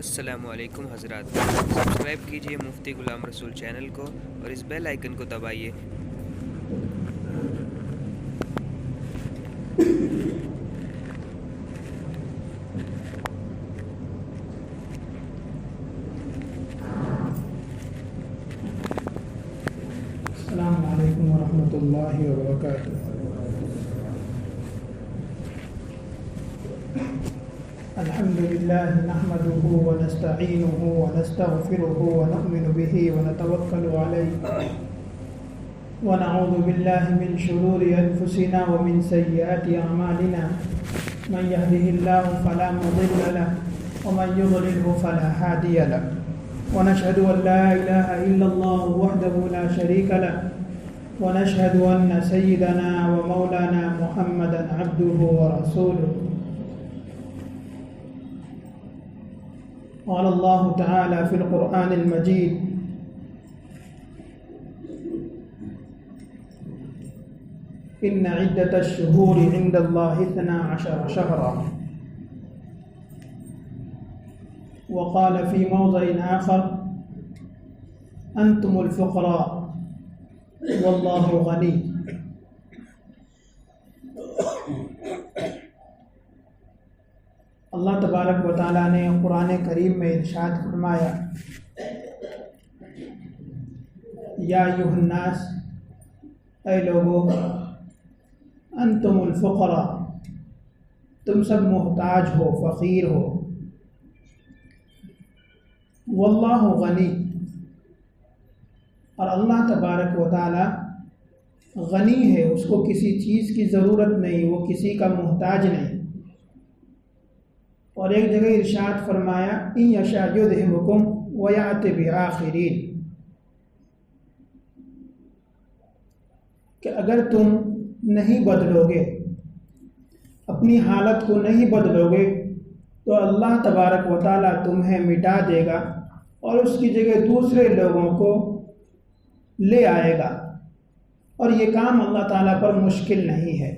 السلام علیکم حضرات، سبسکرائب کیجئے مفتی غلام رسول چینل کو اور اس بیل آئیکن کو دبائیے۔ السلام علیکم ورحمۃ اللہ وبرکاتہ۔ الحمد لله نحمده ونستعينه ونستغفره ونؤمن به ونتوكل عليه ونعوذ بالله من شرور أنفسنا ومن سيئات أعمالنا، من يهده الله فلا مضل له ومن يضلله فلا هادي له، ونشهد أن لا إله إلا الله وحده لا شريك له، ونشهد أن سيدنا ومولانا محمدا عبده ورسوله۔ قال الله تعالى في القرآن المجيد: إن عدة الشهور عند الله 12 شهرا، وقال في موضع آخر: أنتم الفقراء والله غني۔ اللہ تبارک و تعالیٰ نے قرآن کریم میں ارشاد فرمایا: یا ایھا الناس، اے لوگو، انتم الفقراء، تم سب محتاج ہو، فقیر ہو، واللہ غنی، اور اللہ تبارک و تعالیٰ غنی ہے، اس کو کسی چیز کی ضرورت نہیں، وہ کسی کا محتاج نہیں۔ اور ایک جگہ ارشاد فرمایا: ان یشاء یذھبکم ویأت بآخرین، کہ اگر تم نہیں بدلو گے، اپنی حالت کو نہیں بدلو گے، تو اللہ تبارک و تعالیٰ تمہیں مٹا دے گا اور اس کی جگہ دوسرے لوگوں کو لے آئے گا، اور یہ کام اللہ تعالیٰ پر مشکل نہیں ہے۔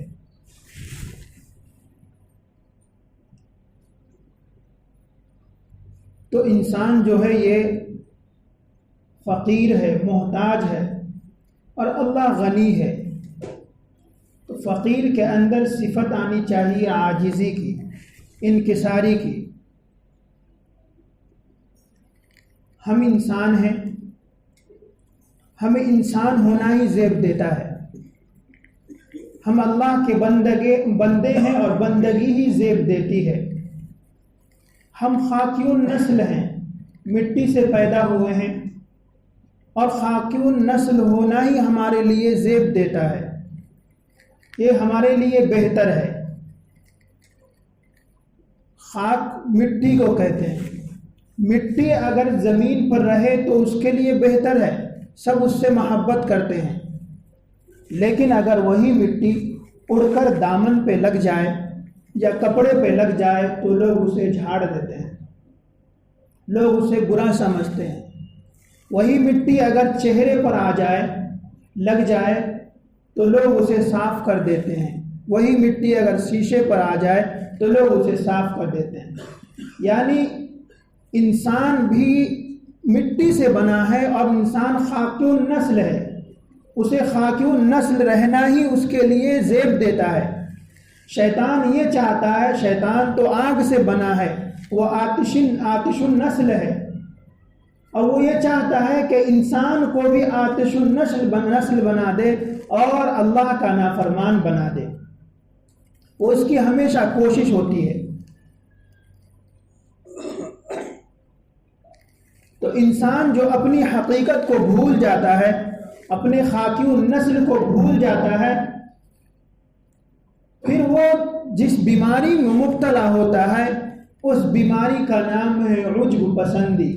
تو انسان جو ہے یہ فقیر ہے، محتاج ہے، اور اللہ غنی ہے۔ تو فقیر کے اندر صفت آنی چاہیے عاجزی کی، انکساری کی۔ ہم انسان ہیں، ہمیں انسان ہونا ہی زیب دیتا ہے۔ ہم اللہ کے بندے ہیں اور بندگی ہی زیب دیتی ہے۔ ہم خاکیون نسل ہیں، مٹی سے پیدا ہوئے ہیں، اور خاکیون نسل ہونا ہی ہمارے لیے زیب دیتا ہے، یہ ہمارے لیے بہتر ہے۔ خاک مٹی کو کہتے ہیں، مٹی اگر زمین پر رہے تو اس کے لیے بہتر ہے، سب اس سے محبت کرتے ہیں، لیکن اگر وہی مٹی اڑ کر دامن پہ لگ جائے یا کپڑے پہ لگ جائے تو لوگ اسے جھاڑ دیتے ہیں، لوگ اسے برا سمجھتے ہیں۔ وہی مٹی اگر چہرے پر آ جائے، لگ جائے، تو لوگ اسے صاف کر دیتے ہیں۔ وہی مٹی اگر شیشے پر آ جائے تو لوگ اسے صاف کر دیتے ہیں۔ یعنی انسان بھی مٹی سے بنا ہے، اور انسان خاکیون نسل ہے، اسے خاکیون نسل رہنا ہی اس کے لیے زیب دیتا ہے۔ شیطان یہ چاہتا ہے، شیطان تو آگ سے بنا ہے، وہ آتش النسل ہے، اور وہ یہ چاہتا ہے کہ انسان کو بھی آتش النسل بنا دے اور اللہ کا نافرمان بنا دے۔ وہ اس کی ہمیشہ کوشش ہوتی ہے۔ تو انسان جو اپنی حقیقت کو بھول جاتا ہے، اپنے خاکیون نسل کو بھول جاتا ہے، پھر وہ جس بیماری میں مبتلا ہوتا ہے، اس بیماری کا نام ہے عجب پسندی،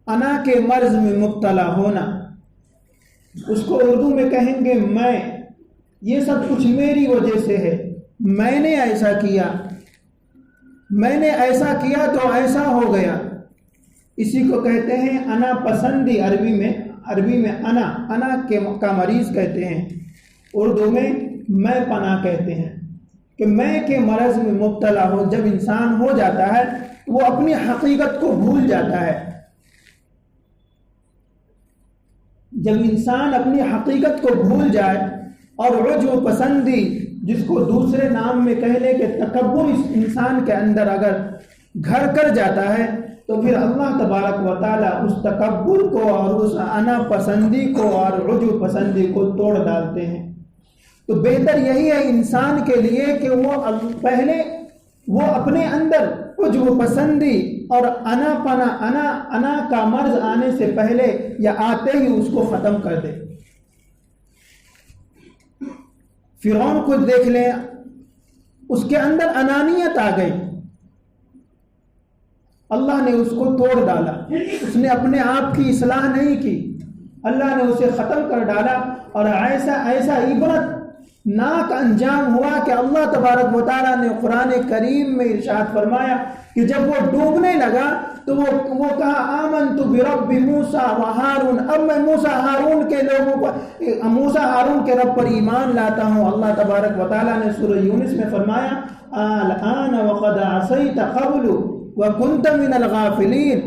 انا کے مرض میں مبتلا ہونا۔ اس کو اردو میں کہیں گے میں، یہ سب کچھ میری وجہ سے ہے، میں نے ایسا کیا، میں نے ایسا کیا تو ایسا ہو گیا۔ اسی کو کہتے ہیں انا پسندی، عربی میں انا کا مریض کہتے ہیں، اردو میں میں پناہ کہتے ہیں۔ کہ میں کے مرض میں مبتلا ہو. جب انسان ہو جاتا ہے وہ اپنی حقیقت کو بھول جاتا ہے. جب انسان اپنی حقیقت کو بھول جائے اور عجب پسندی جس کو دوسرے نام میں کہہ لے کہ تکبر اس انسان کے اندر اگر گھر کر جاتا ہے تو پھر اللہ تبارک و تعالیٰ اس تکبر کو اور اس انا پسندی کو اور عجب پسندی کو توڑ ڈالتے ہیں. تو بہتر یہی ہے انسان کے لیے کہ وہ پہلے وہ اپنے اندر عجب پسندی اور انا کا مرض آنے سے پہلے یا آتے ہی اس کو ختم کر دے. فرعون کو دیکھ لیں، اس کے اندر انانیت آ گئی، اللہ نے اس کو توڑ ڈالا. اس نے اپنے آپ کی اصلاح نہیں کی، اللہ نے اسے ختم کر ڈالا. اور ایسا عبرت ناک انجام ہوا کہ اللہ تبارک و تعالیٰ نے قرآن کریم میں ارشاد فرمایا کہ جب وہ ڈوبنے لگا تو وہ کہا آمنت برب موسیٰ و ہارون، اب میں موسیٰ ہارون کے رب پر ایمان لاتا ہوں. اللہ تبارک و تعالیٰ نے سورہ یونس میں فرمایا الآن وقد عصیت قبل وکنت من الغافلین.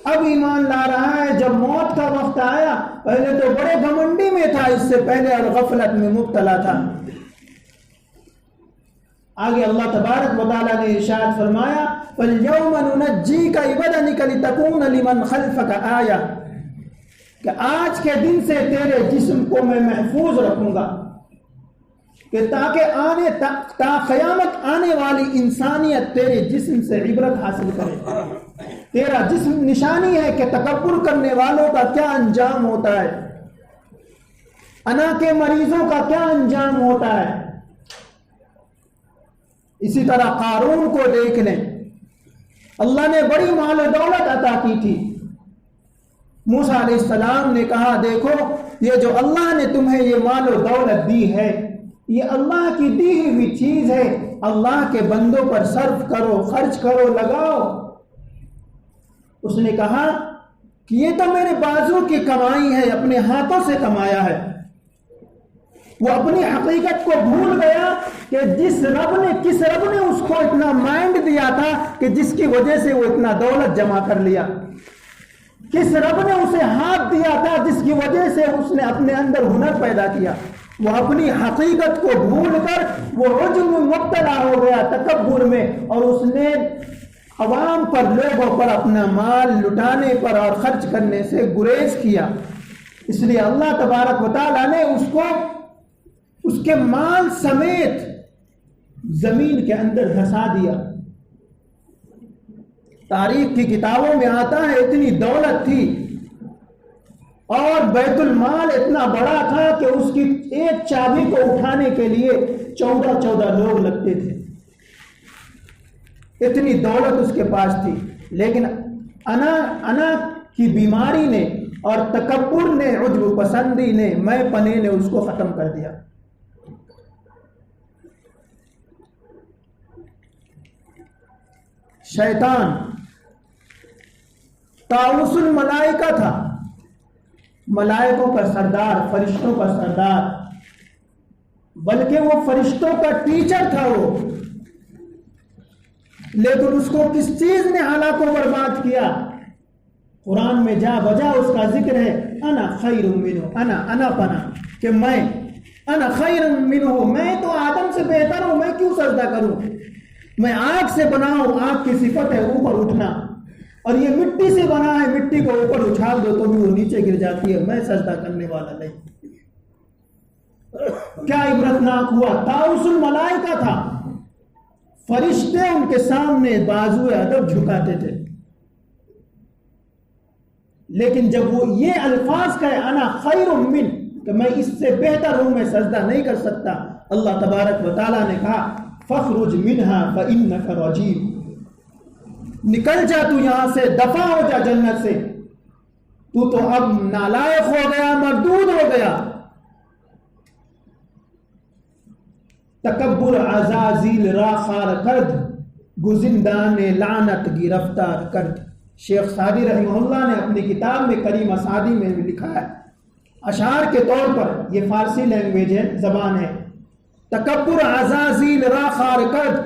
اب ایمان لا رہا ہے، جب موت کا وقت آیا پہلے تو بڑے گھمنڈی میں تھا، اس سے پہلے اور غفلت میں مبتلا تھا. آگے اللہ تبارک و تعالیٰ نے ارشاد فرمایا فَالْيَوْمَ نُنَجِّيكَ بِبَدَنِكَ لِتَكُونَ لِمَنْ خَلْفَكَ آیَةً، کہ آج کے دن سے تیرے جسم کو میں محفوظ رکھوں گا کہ تاکہ تا قیامت آنے والی انسانیت تیرے جسم سے عبرت حاصل کرے. تیرا جسم نشانی ہے کہ تکبر کرنے والوں کا کیا انجام ہوتا ہے، انا کے مریضوں کا کیا انجام ہوتا ہے. اسی طرح قارون کو دیکھ لیں، اللہ نے بڑی مال و دولت عطا کی تھی. موسیٰ علیہ السلام نے کہا دیکھو یہ جو اللہ نے تمہیں یہ مال و دولت دی ہے یہ اللہ کی دی ہوئی چیز ہے، اللہ کے بندوں پر صرف کرو، خرچ کرو، لگاؤ. اس نے کہا کہ یہ تو میرے بازو کی کمائی ہے، اپنے ہاتھوں سے کمایا ہے. وہ اپنی حقیقت کو بھول گیا کہ کس رب نے اس کو اتنا مائنڈ دیا تھا کہ جس کی وجہ سے وہ اتنا دولت جمع کر لیا. کس رب نے اسے ہاتھ دیا تھا جس کی وجہ سے اس نے اپنے اندر ہنر پیدا کیا. وہ اپنی حقیقت کو بھول کر وہ عجب میں مبتلا ہو گیا، تکبر میں، اور اس نے عوام پر، لوگوں پر اپنا مال لٹانے پر اور خرچ کرنے سے گریز کیا. اس لیے اللہ تبارک و تعالیٰ نے اس کو اس کے مال سمیت زمین کے اندر دھسا دیا. تاریخ کی کتابوں میں آتا ہے اتنی دولت تھی اور بیت المال اتنا بڑا تھا کہ اس کی ایک چابی کو اٹھانے کے لیے 14 لوگ لگتے تھے. اتنی دولت اس کے پاس تھی، لیکن انا کی بیماری نے اور تکبر نے، عجب پسندی نے، میں پنے نے اس کو ختم کر دیا. شیطان طاؤس الملائکہ تھا، ملائکوں کا سردار، فرشتوں کا سردار، بلکہ وہ فرشتوں کا ٹیچر تھا وہ. لیکن اس کو کس چیز نے ہلاک و برباد کیا؟ قرآن میں جا بجا اس کا ذکر ہے انا خیر منہ، انا پنا، کہ میں انا خیر منہ، میں تو آدم سے بہتر ہوں، میں کیوں سجدہ کروں؟ میں آگ سے بنا ہوں، آگ کی صفت ہے اوپر اٹھنا، اور یہ مٹی سے بنا ہے، مٹی کو اوپر اچھال دو تو بھی وہ نیچے گر جاتی ہے، میں سجدہ کرنے والا نہیں. کیا عبرتناک ہوا! طاؤس الملائکہ تھا، فرشتے ان کے سامنے بازو ادب جھکاتے تھے. لیکن جب وہ یہ الفاظ کہے انا خیر من، کہ میں اس سے بہتر ہوں، میں سجدہ نہیں کر سکتا، اللہ تبارک و تعالیٰ نے کہا فخرج منها فإنك رجیم، نکل جا تو یہاں سے، دفع ہو جا جنت سے، تو اب نالائق ہو گیا، مردود ہو گیا. تکبر عزازیل را خار کرد، گزندان لعنت گرفتار کرد. شیخ سعدی رحمہ اللہ نے اپنی کتاب میں کریم سعدی میں بھی لکھا ہے اشعار کے طور پر، یہ فارسی لینگویج ہے، زبان ہے. تکبر عزازیل را خار کرد،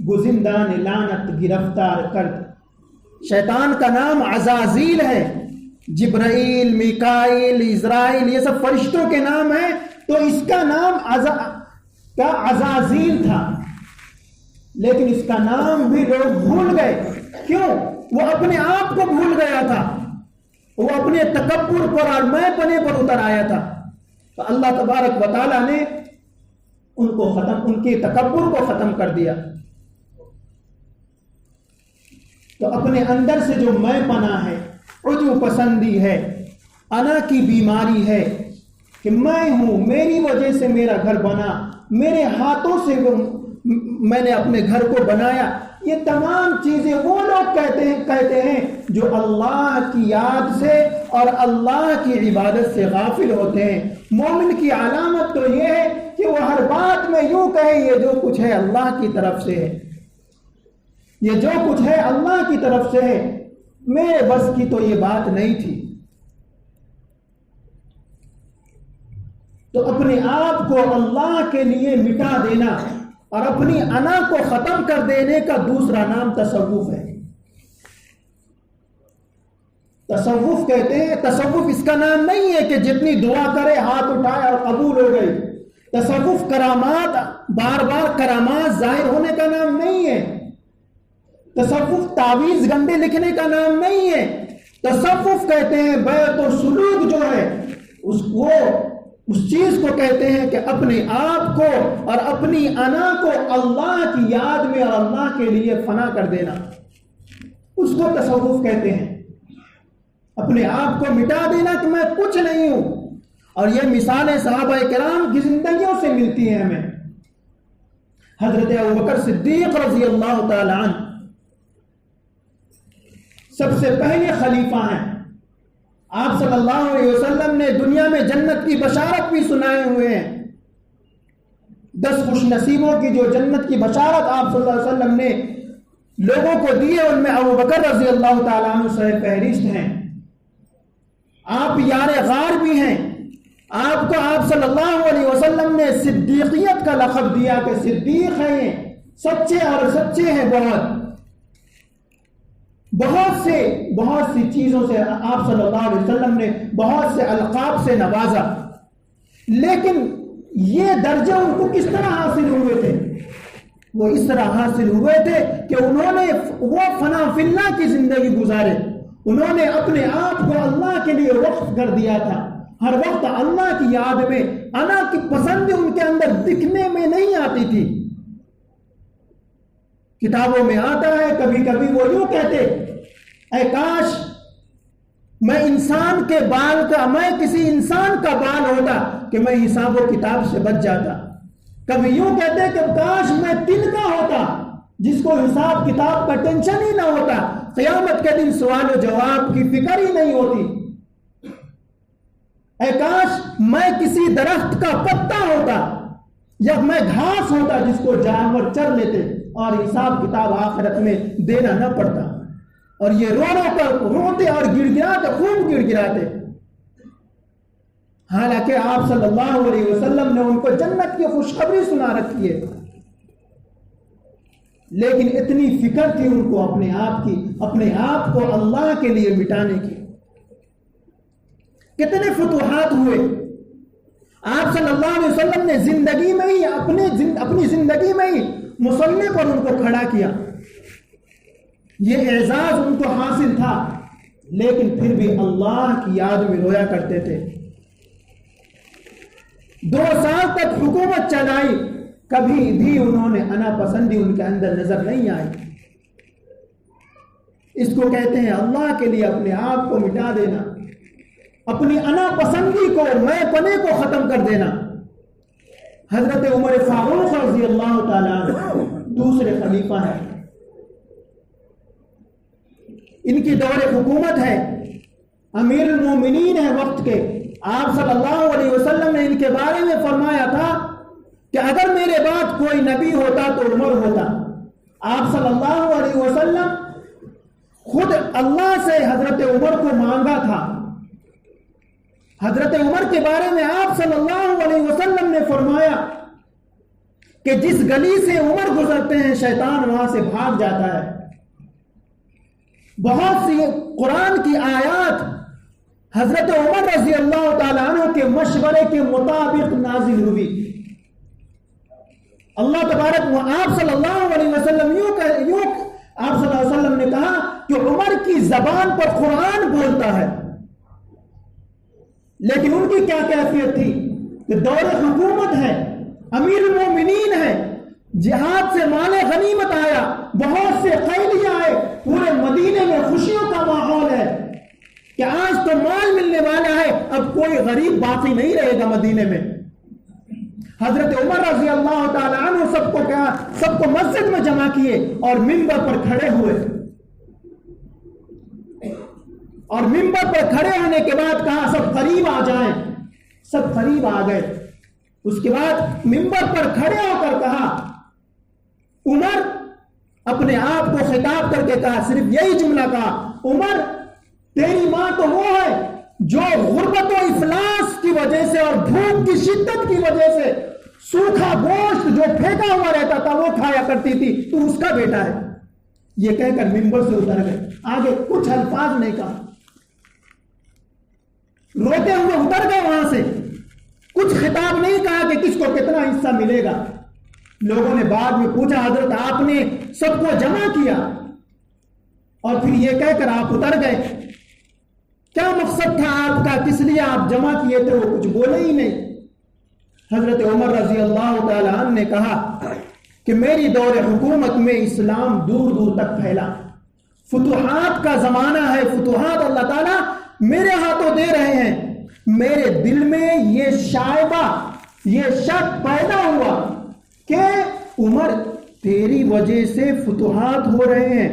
گزندان لعنت گرفتار کرد۔ شیطان کا نام عزازیل ہے، جبرائیل، میکائیل، اسرائیل یہ سب فرشتوں کے نام ہیں، تو اس کا نام عزازیل تھا، لیکن اس کا نام بھی لوگ بھول گئے۔ کیوں؟ وہ اپنے آپ کو بھول گیا تھا، وہ اپنے تکبر پر اور میں پنے پر اتر آیا تھا، تو اللہ تبارک و تعالیٰ نے ان کے تکبر کو ختم کر دیا۔ تو اپنے اندر سے جو میں پنا ہے، عجب پسندی ہے، انا کی بیماری ہے کہ میں ہوں، میری وجہ سے میرا گھر بنا، میرے ہاتھوں سے میں نے اپنے گھر کو بنایا، یہ تمام چیزیں وہ لوگ کہتے ہیں جو اللہ کی یاد سے اور اللہ کی عبادت سے غافل ہوتے ہیں۔ مومن کی علامت تو یہ ہے کہ وہ ہر بات میں یوں کہے یہ جو کچھ ہے اللہ کی طرف سے ہے، یہ جو کچھ ہے اللہ کی طرف سے ہے، میرے بس کی تو یہ بات نہیں تھی۔ تو اپنے آپ کو اللہ کے لیے مٹا دینا اور اپنی انا کو ختم کر دینے کا دوسرا نام تصوف ہے۔ تصوف کہتے ہیں، تصوف اس کا نام نہیں ہے کہ جتنی دعا کرے ہاتھ اٹھائے اور قبول ہو گئی۔ تصوف کرامات، بار بار کرامات ظاہر ہونے کا نام نہیں ہے۔ تصوف تعویذ گنڈے لکھنے کا نام نہیں ہے۔ تصوف کہتے ہیں بیعت و سلوک جو ہے اس چیز کو کہتے ہیں کہ اپنے آپ کو اور اپنی انا کو اللہ کی یاد میں اور اللہ کے لیے فنا کر دینا، اس کو تصوف کہتے ہیں۔ اپنے آپ کو مٹا دینا کہ میں کچھ نہیں ہوں، اور یہ مثالیں صحابہ کرام کی زندگیوں سے ملتی ہیں ہمیں۔ حضرت ابوبکر صدیق رضی اللہ تعالی عنہ سب سے پہلے خلیفہ ہیں۔ آپ صلی اللہ علیہ وسلم نے دنیا میں جنت کی بشارت بھی سنائے ہوئے ہیں۔ 10 خوش نصیبوں کی جو جنت کی بشارت آپ صلی اللہ علیہ وسلم نے لوگوں کو دی ہے، ان میں ابوبکر رضی اللہ تعالیٰ عنہ سر فہرست ہیں۔ آپ یار غار بھی ہیں۔ آپ کو آپ صلی اللہ علیہ وسلم نے صدیقیت کا لقب دیا کہ صدیق ہیں، سچے اور سچے ہیں بہت سی چیزوں سے آپ صلی اللہ علیہ وسلم نے بہت سے القاب سے نوازا، لیکن یہ درجے ان کو کس طرح حاصل ہوئے تھے؟ وہ اس طرح حاصل ہوئے تھے کہ انہوں نے وہ فنا فی اللہ کی زندگی گزارے، انہوں نے اپنے آپ کو اللہ کے لیے وقف کر دیا تھا، ہر وقت اللہ کی یاد میں، انا کی پسند ان کے اندر دکھنے میں نہیں آتی تھی۔ کتابوں میں آتا ہے کبھی کبھی وہ یوں کہتے، اے کاش میں کسی انسان کا بال ہوتا کہ میں حساب و کتاب سے بچ جاتا۔ کبھی یوں کہتے کہ کاش میں تن کا ہوتا جس کو حساب کتاب کا ٹینشن ہی نہ ہوتا، قیامت کے دن سوال و جواب کی فکر ہی نہیں ہوتی۔ اے کاش میں کسی درخت کا پتا ہوتا یا میں گھاس ہوتا جس کو جانور چر لیتے اور حساب کتاب آخرت میں دینا نہ پڑتا، اور یہ روتے اور خوب گڑ گڑاتے۔ حالانکہ آپ صلی اللہ علیہ وسلم نے ان کو جنت کی خوشخبری سنا رکھی ہے، لیکن اتنی فکر تھی ان کو اپنے آپ کو اللہ کے لیے مٹانے کی۔ کتنے فتوحات ہوئے آپ صلی اللہ علیہ وسلم نے زندگی میں ہی اپنی زندگی میں ہی مصلی پر ان کو کھڑا کیا۔ یہ اعزاز ان کو حاصل تھا، لیکن پھر بھی اللہ کی یاد میں رویا کرتے تھے۔ 2 سال تک حکومت چلائی، کبھی بھی انہوں نے انا پسندی ان کے اندر نظر نہیں آئی۔ اس کو کہتے ہیں اللہ کے لیے اپنے آپ کو مٹا دینا، اپنی انا پسندی کو، میں پنے کو ختم کر دینا۔ حضرت عمر فاروق رضی اللہ تعالیٰ عنہ دوسرے خلیفہ ہیں، ان کی دور حکومت ہے، امیر المومنین ہیں وقت کے۔ آپ صلی اللہ علیہ وسلم نے ان کے بارے میں فرمایا تھا کہ اگر میرے بعد کوئی نبی ہوتا تو عمر ہوتا۔ آپ صلی اللہ علیہ وسلم خود اللہ سے حضرت عمر کو مانگا تھا۔ حضرت عمر کے بارے میں آپ صلی اللہ علیہ وسلم نے فرمایا کہ جس گلی سے عمر گزرتے ہیں شیطان وہاں سے بھاگ جاتا ہے. بہت سی قرآن کی آیات حضرت عمر رضی اللہ تعالیٰ عنہ کے مشورے کے مطابق نازل ہوئی. اللہ تبارک و آپ صلی اللہ علیہ وسلم آپ صلی اللہ علیہ وسلم نے کہا کہ عمر کی زبان پر قرآن بولتا ہے، لیکن ان کی کیا کیفیت تھی کہ دور حکومت ہے، امیر المومنین ہے، جہاد سے مال غنیمت آیا، بہت سے قیدی آئے، پورے مدینے میں خوشیوں کا ماحول ہے کہ آج تو مال ملنے والا ہے، اب کوئی غریب باقی نہیں رہے گا مدینے میں. حضرت عمر رضی اللہ تعالیٰ عنہ سب کو مسجد میں جمع کیے اور منبر پر کھڑے ہوئے، اور منبر پر کھڑے ہونے کے بعد کہا سب قریب آ جائیں. سب قریب آ گئے. اس کے بعد منبر پر کھڑے ہو کر کہا، عمر اپنے آپ کو خطاب کر کے کہا، صرف یہی جملہ کہا، عمر تیری ماں تو وہ ہے جو غربت و افلاس کی وجہ سے اور بھوک کی شدت کی وجہ سے سوکھا گوشت جو پھینکا ہوا رہتا تھا وہ کھایا کرتی تھی، تو اس کا بیٹا ہے. یہ کہہ کر منبر سے اتر گئے. آگے کچھ الفاظ نہیں کہا، روتے ہوئے اتر گئے وہاں سے. کچھ خطاب نہیں کہا کہ کس کو کتنا حصہ ملے گا. لوگوں نے بعد میں پوچھا، حضرت آپ نے سب کو جمع کیا اور پھر یہ کہہ کر آپ اتر گئے، کیا مقصد تھا آپ کا، کس لیے آپ جمع کیے تھے؟ وہ کچھ بولے ہی نہیں. حضرت عمر رضی اللہ تعالیٰ عنہ نے کہا کہ میری دور حکومت میں اسلام دور دور تک پھیلا، فتوحات کا زمانہ ہے، فتوحات اللہ تعالیٰ میرے ہاتھوں دے رہے ہیں. میرے دل میں یہ شائبہ، یہ شک پیدا ہوا کہ عمر تیری وجہ سے فتوحات ہو رہے ہیں،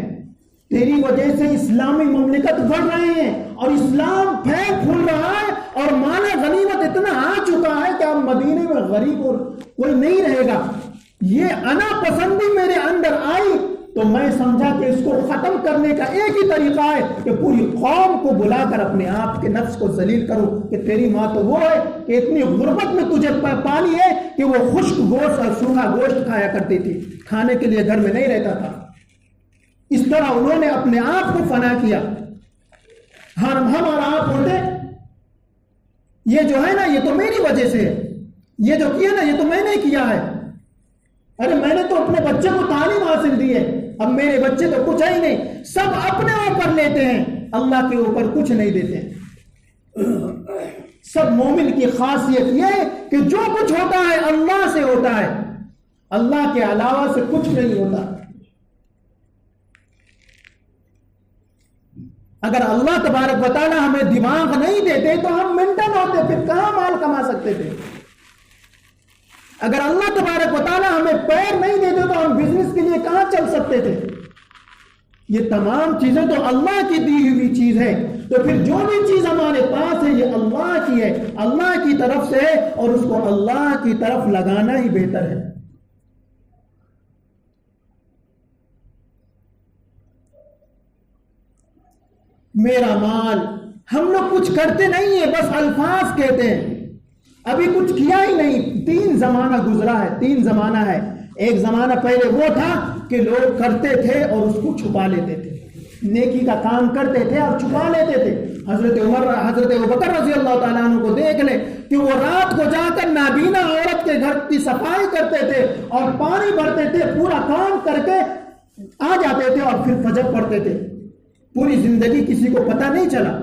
تیری وجہ سے اسلامی مملکت بڑھ رہے ہیں اور اسلام پھیل پھول رہا ہے اور مال غنیمت اتنا آ چکا ہے کہ اب مدینے میں غریب اور کوئی نہیں رہے گا. یہ انا پسندی میرے اندر آئی تو میں سمجھا کہ اس کو ختم کرنے کا ایک ہی طریقہ ہے کہ پوری قوم کو بلا کر اپنے آپ کے نفس کو ذلیل کروں کہ تیری ماں تو وہ ہے کہ اتنی غربت میں تجھے پالی ہے کہ وہ خشک گوشت اور سوکھا گوشت کھایا کرتی تھی، کھانے کے لیے گھر میں نہیں رہتا تھا. اس طرح انہوں نے اپنے آپ کو فنا کیا. ہم اور آپ ہوتے، یہ جو ہے نا یہ تو میری وجہ سے ہے، یہ جو کیا نا یہ تو میں نے کیا ہے، ارے میں نے تو اپنے بچے کو تعلیم حاصل دی ہے، اب میرے بچے تو کچھ ہی نہیں. سب اپنے اوپر لیتے ہیں، اللہ کے اوپر کچھ نہیں دیتے. سب مومن کی خاصیت یہ ہے کہ جو کچھ ہوتا ہے اللہ سے ہوتا ہے، اللہ کے علاوہ سے کچھ نہیں ہوتا. اگر اللہ تبارک و تعالی ہمیں دماغ نہیں دیتے تو ہم منٹل ہوتے، پھر کہاں مال کما سکتے تھے. اگر اللہ تبارک و تعالی ہمیں پیر نہیں دیتے تو ہم بزنس کے لیے کہاں چل سکتے تھے. یہ تمام چیزیں تو اللہ کی دی ہوئی چیز ہے، تو پھر جو بھی چیز ہمارے پاس ہے یہ اللہ کی ہے، اللہ کی طرف سے ہے، اور اس کو اللہ کی طرف لگانا ہی بہتر ہے. میرا مال، ہم لوگ کچھ کرتے نہیں ہیں، بس الفاظ کہتے ہیں، ابھی کچھ کیا ہی نہیں. 3 زمانہ گزرا ہے، 3 زمانہ ہے. ایک زمانہ پہلے وہ تھا کہ لوگ کرتے تھے اور اس کو چھپا لیتے تھے، نیکی کا کام کرتے تھے اور چھپا لیتے تھے. حضرت ابوبکر رضی اللہ تعالیٰ عنہ کو دیکھ لے کہ وہ رات کو جا کر نابینا عورت کے گھر کی صفائی کرتے تھے اور پانی بھرتے تھے، پورا کام کر کے آ جاتے تھے اور پھر فجر پڑھتے تھے. پوری زندگی کسی کو پتہ نہیں چلا.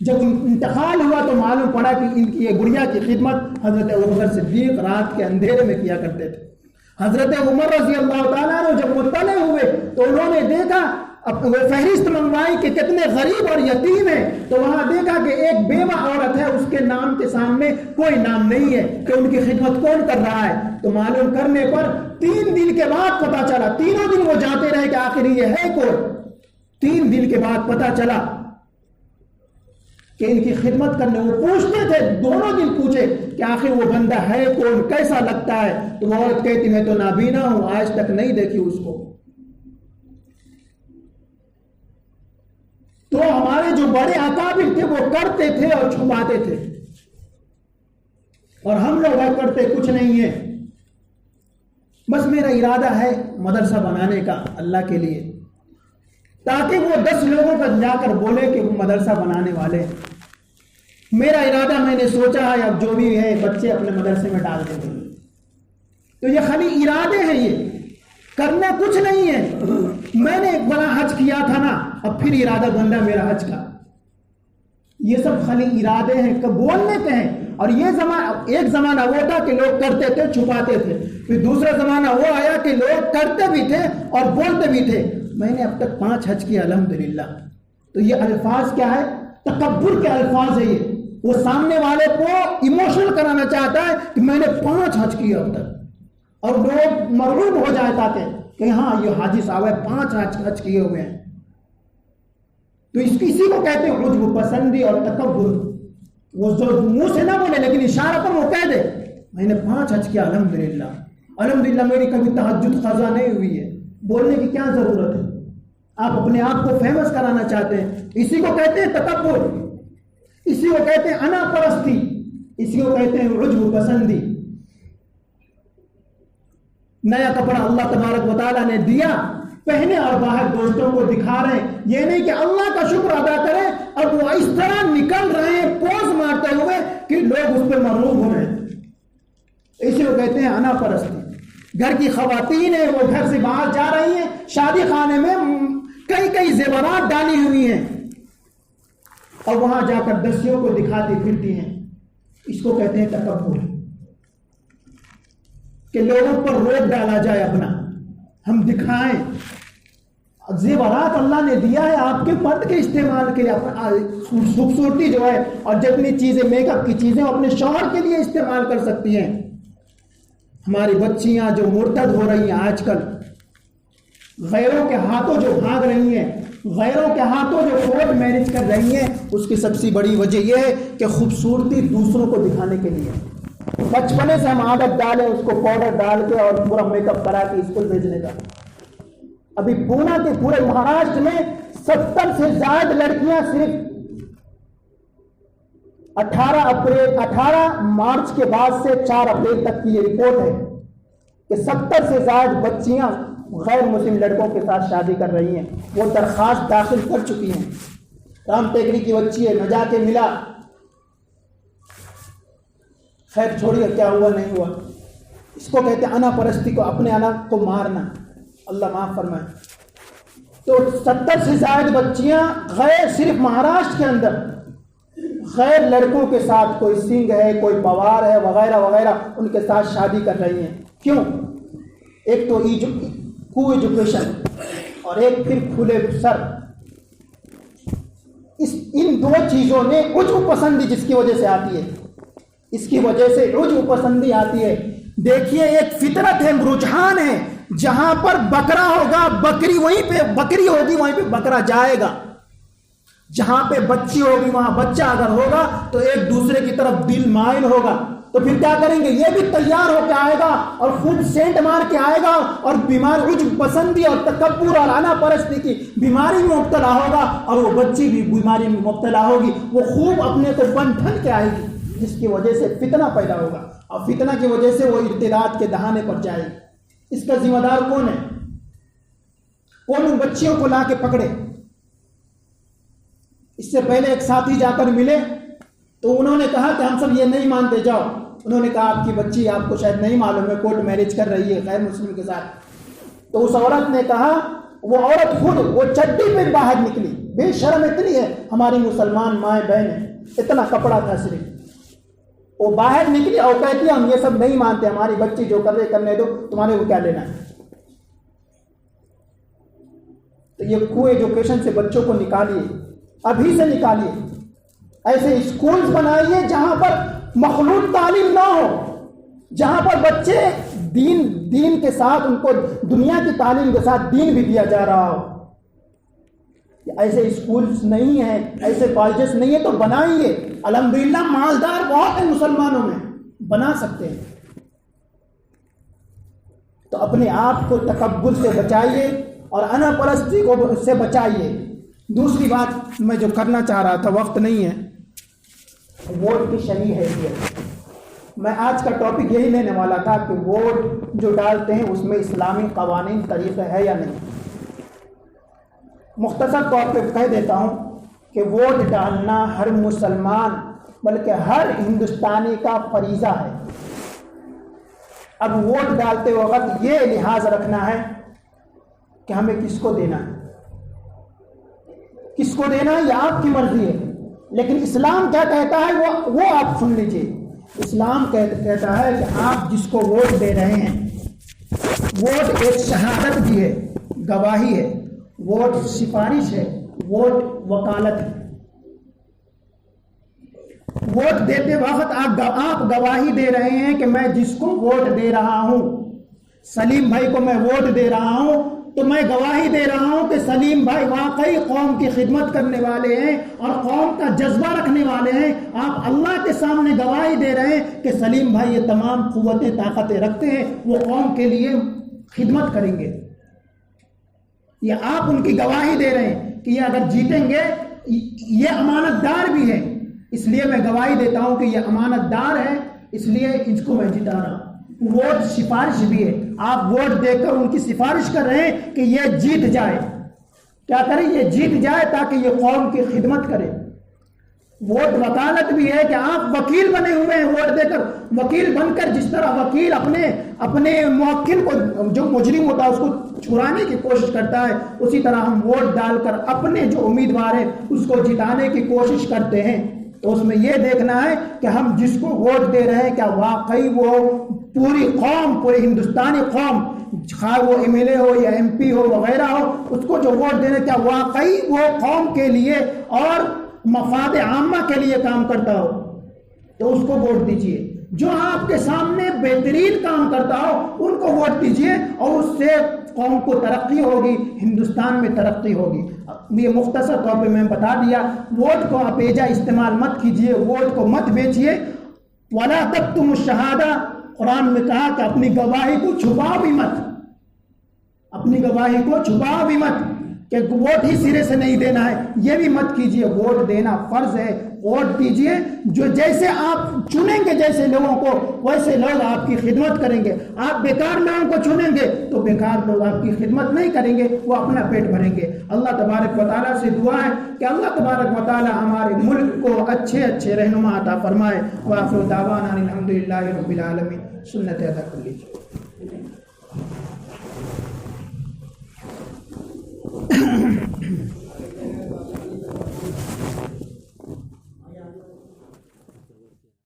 جب انتقال ہوا تو معلوم پڑا کہ ان کی یہ گڑیا کی خدمت حضرت ابوبکر صدیق رات کے اندھیرے میں کیا کرتے تھے. حضرت عمر رضی اللہ تعالیٰ عنہ جب مطلع ہوئے تو انہوں نے دیکھا، فہرست منگوائی کہ کتنے غریب اور یتیم ہیں، تو وہاں دیکھا کہ ایک بیوہ عورت ہے، اس کے نام کے سامنے کوئی نام نہیں ہے کہ ان کی خدمت کون کر رہا ہے. تو معلوم کرنے پر 3 دن کے بعد پتا چلا، تینوں دن وہ جاتے رہے کہ آخر یہ ہے کون. 3 دن کے بعد پتا چلا کہ ان کی خدمت کرنے، وہ پوچھتے تھے، دونوں دن پوچھے کہ آخر وہ بندہ ہے کون، کیسا لگتا ہے. تو وہ عورت کہتی میں تو نابینا ہوں، آج تک نہیں دیکھی اس کو. تو ہمارے جو بڑے اکابر تھے وہ کرتے تھے اور چھپاتے تھے. اور ہم لوگ کرتے کچھ نہیں ہے. بس میرا ارادہ ہے مدرسہ بنانے کا اللہ کے لیے، تاکہ وہ 10 لوگوں کا جا کر بولے کہ وہ مدرسہ بنانے والے ہیں. میرا ارادہ میں نے سوچا ہے اب جو بھی ہے بچے اپنے مدرسے میں ڈال دیں. تو یہ خالی ارادے ہیں، یہ کرنا کچھ نہیں ہے. میں نے ایک بڑا حج کیا تھا نا، اب پھر ارادہ بن رہا میرا حج کا. یہ سب خالی ارادے ہیں کہ بولنے کے ہیں. اور یہ زمانہ، ایک زمانہ وہ تھا کہ لوگ کرتے تھے چھپاتے تھے، پھر دوسرا زمانہ وہ آیا کہ لوگ کرتے بھی تھے اور بولتے بھی تھے. میں نے اب تک 5 حج کیا الحمدللہ. تو یہ الفاظ کیا ہے؟ تکبر کے الفاظ ہے. یہ وہ سامنے والے کو ایموشنل کرانا چاہتا ہے کہ میں نے 5 حج کیا اب تک، اور لوگ مرعوب ہو جائے تاکہ کہ ہاں یہ حاجی صاحب ہے 5 حج کیے ہوئے ہیں. تو اسی کو کہتے ہیں عجب پسندی اور تکبر. وہ جو منہ سے نہ بولے لیکن اشارہ پر وہ کہہ دے میں نے 5 حج کیا الحمدللہ. الحمدللہ میری کبھی تہجد قضا نہیں ہوئی ہے. بولنے کی کیا ضرورت ہے؟ آپ اپنے آپ کو فیمس کرانا چاہتے ہیں. اسی کو کہتے ہیں تکبر، اسی کو کہتے ہیں انا پرستی، اسی کو کہتے ہیں عجب پسندی. نیا کپڑا اللہ تبارک و تعالیٰ نے دیا، پہنے اور باہر دوستوں کو دکھا رہے ہیں. یہ نہیں کہ اللہ کا شکر ادا کریں، اب وہ اس طرح نکل رہے ہیں پوز مارتے ہوئے کہ لوگ اس پہ مرغوب ہو رہے ہیں. اسی کو کہتے ہیں انا پرستی. گھر کی خواتین ہیں وہ گھر سے باہر جا رہی ہیں، شادی خانے میں کئی زیورات ڈالی ہوئی ہیں اور وہاں جا کر دسیوں کو دکھاتی پھرتی ہیں. اس کو کہتے ہیں تکبر، کہ لوگوں پر روک ڈالا جائے اپنا، ہم دکھائیں. زیورات اللہ نے دیا ہے آپ کے مرد کے استعمال کے لیے، خوبصورتی جو ہے اور جتنی چیزیں میک اپ کی چیزیں اپنے شوہر کے لیے استعمال کر سکتی ہیں. ہماری بچیاں جو مرتد ہو رہی ہیں آج کل، غیروں کے ہاتھوں جو بھاگ رہی ہیں، غیروں کے ہاتھوں جو کورٹ میرج کر رہی ہیں، اس کی سب سے بڑی وجہ یہ ہے کہ خوبصورتی دوسروں کو دکھانے کے لیے. بچپنے سے ہم عادت ڈالیں اس کو پاؤڈر ڈال کے اور پورا میک اپ کرا کے اسکول بھیجنے کا. ابھی پونا کے پورے مہاراشٹر میں 70 سے زائد لڑکیاں صرف 18 مارچ کے بعد سے 4 اپریل تک کی یہ رپورٹ ہے کہ 70 سے زائد بچیاں غیر مسلم لڑکوں کے ساتھ شادی کر رہی ہیں. وہ درخواست داخل کر چکی ہیں. رام ٹیکری کی بچی ہے، نہ جا کے ملا. خیر چھوڑیے کیا ہوا نہیں ہوا. اس کو کہتے ہیں انا پرستی، کو اپنے انا کو مارنا. اللہ معاف فرمائے. تو 70 سے زائد بچیاں غیر، صرف مہاراشٹر کے اندر غیر لڑکوں کے ساتھ، کوئی سنگھ ہے، کوئی پوار ہے وغیرہ وغیرہ، ان کے ساتھ شادی کر رہی ہیں. کیوں؟ ایک تو کو ایجوکیشن اور ایک پھر کھلے سر. ان 2 چیزوں نے عجب پسندی جس کی وجہ سے آتی ہے، اس کی وجہ سے عجب پسندی آتی ہے. دیکھیے ایک فطرت ہے، رجحان ہے، جہاں پر بکرا ہوگا بکری وہیں پہ بکری ہوگی، وہیں پہ بکرا جائے گا. جہاں پہ بچی ہوگی وہاں بچہ اگر ہوگا تو ایک دوسرے کی طرف دل مائل ہوگا. تو پھر کیا کریں گے؟ یہ بھی تیار ہو کے آئے گا اور خود سینٹ مار کے آئے گا اور بیمار عجب پسندی اور تکبر اور انا پرستی کی بیماری میں مبتلا ہوگا، اور وہ بچی بھی بیماری میں مبتلا ہوگی. وہ خوب اپنے کو بن ٹھن کے آئے گی، جس کی وجہ سے فتنہ پیدا ہوگا، اور فتنہ کی وجہ سے وہ ارتداد کے دہانے پر جائے گی. اس کا ذمہ دار کون ہے؟ کون ان بچیوں کو لا کے پکڑے؟ اس سے پہلے ایک ساتھی جا کر ملے تو انہوں نے کہا کہ ہم سب یہ نہیں مانتے، جاؤ. انہوں نے کہا آپ کی بچی، آپ کو شاید نہیں معلوم ہے، کورٹ میرج کر رہی ہے غیر مسلم کے ساتھ. تو اس عورت نے کہا، وہ عورت خود وہ چڈی پہ باہر نکلی، بے شرم اتنی ہے، ہماری مسلمان مائیں بہن ہیں، اتنا کپڑا تھا صرف. وہ باہر نکلی اور کہتی ہم یہ سب نہیں مانتے، ہماری بچی جو کر رہے کرنے دو، تمہارے کو کیا لینا ہے. تو یہ کو ایجوکیشن سے بچوں کو نکالیے، ابھی سے نکالیے. ایسے اسکولز بنائیے جہاں پر مخلوط تعلیم نہ ہو، جہاں پر بچے دین کے ساتھ، ان کو دنیا کی تعلیم کے ساتھ دین بھی دیا جا رہا ہو. ایسے اسکولز نہیں ہیں، ایسے کالجز نہیں ہیں، تو بنائیے. الحمدللہ مالدار بہت ہیں مسلمانوں میں، بنا سکتے ہیں. تو اپنے آپ کو تکبر سے بچائیے اور انا پرستی کو سے بچائیے. دوسری بات میں جو کرنا چاہ رہا تھا، وقت نہیں ہے، ووٹ کی شرعی حیثیت. میں آج کا ٹاپک یہی لینے والا تھا کہ ووٹ جو ڈالتے ہیں اس میں اسلامی قوانین طریقے ہے یا نہیں. مختصر طور پہ کہہ دیتا ہوں کہ ووٹ ڈالنا ہر مسلمان بلکہ ہر ہندوستانی کا فریضہ ہے. اب ووٹ ڈالتے وقت یہ لحاظ رکھنا ہے کہ ہمیں کس کو دینا ہے. کس کو دینا ہے یہ آپ کی مرضی ہے، لیکن اسلام کیا کہتا ہے وہ آپ سن لیجیے. اسلام کہتا ہے کہ آپ جس کو ووٹ دے رہے ہیں، ووٹ ایک شہادت بھی ہے، گواہی ہے، ووٹ سفارش ہے، ووٹ وکالت ہے. ووٹ دیتے وقت آپ گواہی دے رہے ہیں کہ میں جس کو ووٹ دے رہا ہوں، سلیم بھائی کو میں ووٹ دے رہا ہوں، تو میں گواہی دے رہا ہوں کہ سلیم بھائی واقعی قوم کی خدمت کرنے والے ہیں اور قوم کا جذبہ رکھنے والے ہیں. آپ اللہ کے سامنے گواہی دے رہے ہیں کہ سلیم بھائی یہ تمام قوتیں طاقتیں رکھتے ہیں، وہ قوم کے لیے خدمت کریں گے. یہ آپ ان کی گواہی دے رہے ہیں کہ یہ اگر جیتیں گے یہ امانت دار بھی ہے، اس لیے میں گواہی دیتا ہوں کہ یہ امانت دار ہے، اس لیے اس کو میں جتا رہا ہوں. ووٹ سفارش بھی ہے، آپ ووٹ دے کر ان کی سفارش کر رہے ہیں کہ یہ جیت جائے. کیا کریں؟ یہ جیت جائے تاکہ یہ قوم کی خدمت کرے. ووٹ وکالت بھی ہے کہ آپ وکیل بنے ہوئے ہیں. ووٹ دے کر وکیل بن کر جس طرح وکیل اپنے موکل کو جو مجرم ہوتا ہے اس کو چھڑانے کی کوشش کرتا ہے، اسی طرح ہم ووٹ ڈال کر اپنے جو امیدوار ہیں اس کو جتانے کی کوشش کرتے ہیں. تو اس میں یہ دیکھنا ہے کہ ہم جس کو ووٹ دے رہے ہیں کیا واقعی وہ پوری قوم، پوری ہندوستانی قوم، خواہ وہ ایم ایل اے ہو یا ایم پی ہو وغیرہ ہو، اس کو جو ووٹ دے رہے ہیں کیا واقعی وہ قوم کے لیے اور مفاد عامہ کے لیے کام کرتا ہو، تو اس کو ووٹ دیجیے. جو آپ کے سامنے بہترین کام کرتا ہو ان کو ووٹ دیجیے اور اس سے قوم کو ترقی ہوگی، ہندوستان میں ترقی ہوگی. یہ مختصر طور پہ میں بتا دیا. ووٹ کو آپ ایجا استعمال مت کیجیے، ووٹ کو مت بیچیے. وَلَا تَكْتُمُوا الشَّهَادَةَ، قرآن میں کہا کہ اپنی گواہی کو چھپاؤ بھی مت، اپنی گواہی کو چھپاؤ بھی مت کہ ووٹ ہی سرے سے نہیں دینا ہے، یہ بھی مت کیجیے. ووٹ دینا فرض ہے، ووٹ دیجیے. جو جیسے آپ چنیں گے جیسے لوگوں کو ویسے لوگ آپ کی خدمت کریں گے. آپ بیکار لوگوں کو چنیں گے تو بیکار لوگ آپ کی خدمت نہیں کریں گے، وہ اپنا پیٹ بھریں گے. اللہ تبارک و تعالیٰ سے دعا ہے کہ اللہ تبارک و تعالیٰ ہمارے ملک کو اچھے اچھے رہنما عطا فرمائے. وآخر دعوانا الحمدللہ رب العالمین. سنت ادا کر لیجیے.